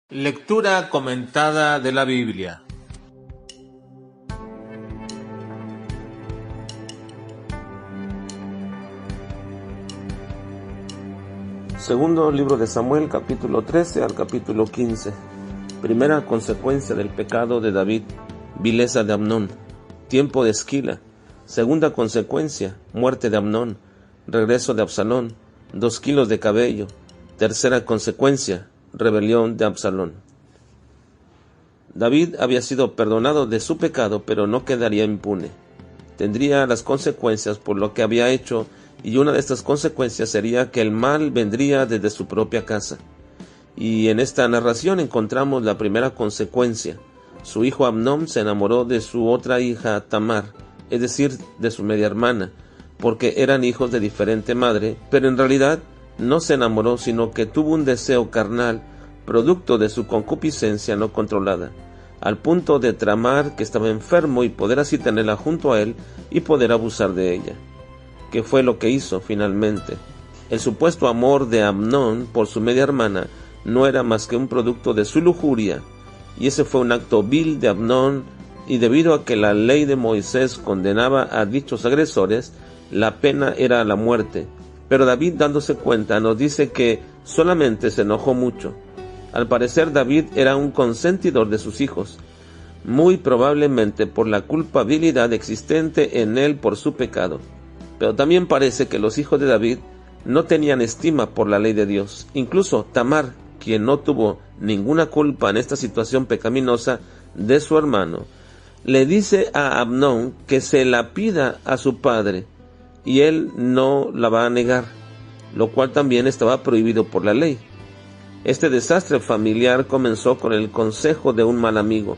Lectura comentada de la Biblia. Segundo libro de Samuel, capítulo 13 al capítulo 15. Primera consecuencia del pecado de David, vileza de Amnón. Tiempo de Esquila. Segunda consecuencia, muerte de Amnón. Regreso de Absalón, 2 kilos de cabello. Tercera consecuencia, rebelión de Absalón. David había sido perdonado de su pecado, pero no quedaría impune. Tendría las consecuencias por lo que había hecho, y una de estas consecuencias sería que el mal vendría desde su propia casa. Y en esta narración encontramos la primera consecuencia. Su hijo Amnón se enamoró de su otra hija Tamar, es decir, de su media hermana, porque eran hijos de diferente madre, pero en realidad no se enamoró, sino que tuvo un deseo carnal, producto de su concupiscencia no controlada, al punto de tramar que estaba enfermo y poder así tenerla junto a él y poder abusar de ella. ¿Qué fue lo que hizo finalmente? El supuesto amor de Amnón por su media hermana no era más que un producto de su lujuria, y ese fue un acto vil de Amnón, y debido a que la ley de Moisés condenaba a dichos agresores, la pena era la muerte. Pero David, dándose cuenta, nos dice que solamente se enojó mucho. Al parecer David era un consentidor de sus hijos, muy probablemente por la culpabilidad existente en él por su pecado. Pero también parece que los hijos de David no tenían estima por la ley de Dios. Incluso Tamar, quien no tuvo ninguna culpa en esta situación pecaminosa de su hermano, le dice a Amnón que se la pida a su padre, y él no la va a negar, lo cual también estaba prohibido por la ley. Este desastre familiar comenzó con el consejo de un mal amigo,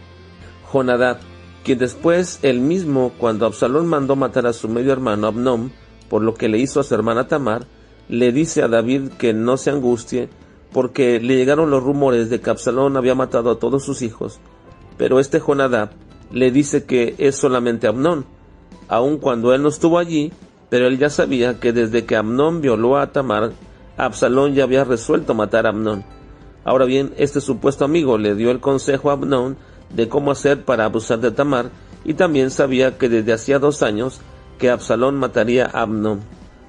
Jonadab, quien después él mismo, cuando Absalón mandó matar a su medio hermano Amnón, por lo que le hizo a su hermana Tamar, le dice a David que no se angustie, porque le llegaron los rumores de que Absalón había matado a todos sus hijos, pero este Jonadab le dice que es solamente Amnón, aun cuando él no estuvo allí, pero él ya sabía que desde que Amnón violó a Tamar, Absalón ya había resuelto matar a Amnón. Ahora bien, este supuesto amigo le dio el consejo a Amnón de cómo hacer para abusar de Tamar, y también sabía que desde hacía 2 años que Absalón mataría a Amnón,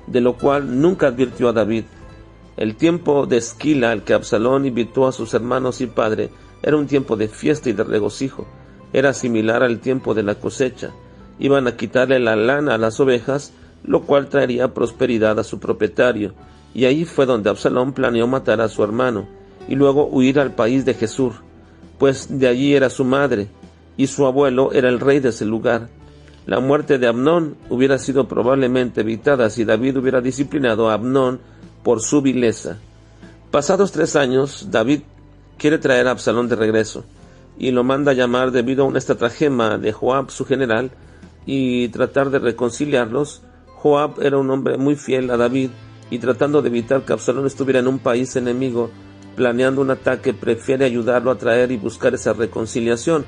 de lo cual nunca advirtió a David. El tiempo de Esquila al que Absalón invitó a sus hermanos y padre era un tiempo de fiesta y de regocijo. Era similar al tiempo de la cosecha. Iban a quitarle la lana a las ovejas, lo cual traería prosperidad a su propietario, y ahí fue donde Absalón planeó matar a su hermano, y luego huir al país de Jesús, pues de allí era su madre, y su abuelo era el rey de ese lugar. La muerte de Amnón hubiera sido probablemente evitada si David hubiera disciplinado a Amnón por su vileza. Pasados 3 años, David quiere traer a Absalón de regreso, y lo manda a llamar debido a una estratagema de Joab, su general, y tratar de reconciliarlos. Joab era un hombre muy fiel a David, y tratando de evitar que Absalón estuviera en un país enemigo, planeando un ataque, prefiere ayudarlo a traer y buscar esa reconciliación,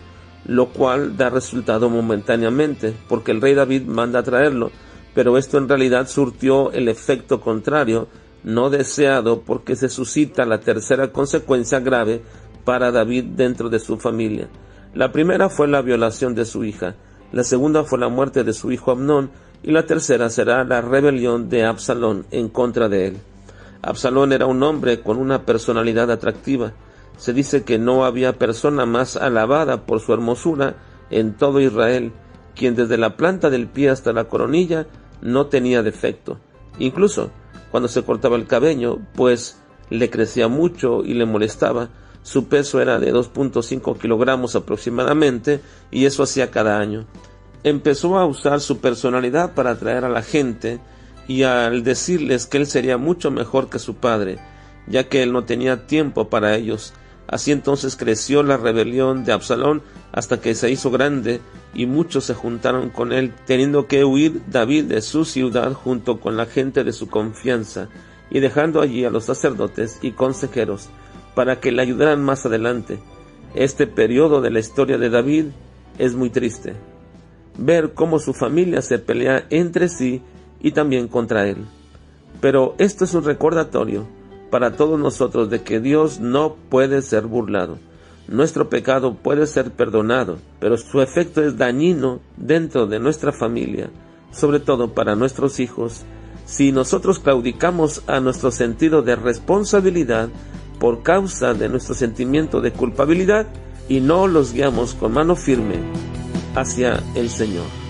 lo cual da resultado momentáneamente, porque el rey David manda a traerlo, pero esto en realidad surtió el efecto contrario, no deseado, porque se suscita la tercera consecuencia grave para David dentro de su familia. La primera fue la violación de su hija, la segunda fue la muerte de su hijo Amnón, y la tercera será la rebelión de Absalón en contra de él. Absalón era un hombre con una personalidad atractiva. Se dice que no había persona más alabada por su hermosura en todo Israel, quien desde la planta del pie hasta la coronilla no tenía defecto. Incluso cuando se cortaba el cabello, pues le crecía mucho y le molestaba, su peso era de 2.5 kilogramos aproximadamente, y eso hacía cada año. Empezó a usar su personalidad para atraer a la gente, y al decirles que él sería mucho mejor que su padre, ya que él no tenía tiempo para ellos. Así entonces creció la rebelión de Absalón hasta que se hizo grande, y muchos se juntaron con él, teniendo que huir David de su ciudad junto con la gente de su confianza, y dejando allí a los sacerdotes y consejeros para que le ayudaran más adelante. Este periodo de la historia de David es muy triste. Ver cómo su familia se pelea entre sí y también contra él. Pero esto es un recordatorio para todos nosotros de que Dios no puede ser burlado. Nuestro pecado puede ser perdonado, pero su efecto es dañino dentro de nuestra familia, sobre todo para nuestros hijos, si nosotros claudicamos a nuestro sentido de responsabilidad por causa de nuestro sentimiento de culpabilidad y no los guiamos con mano firme hacia el Señor.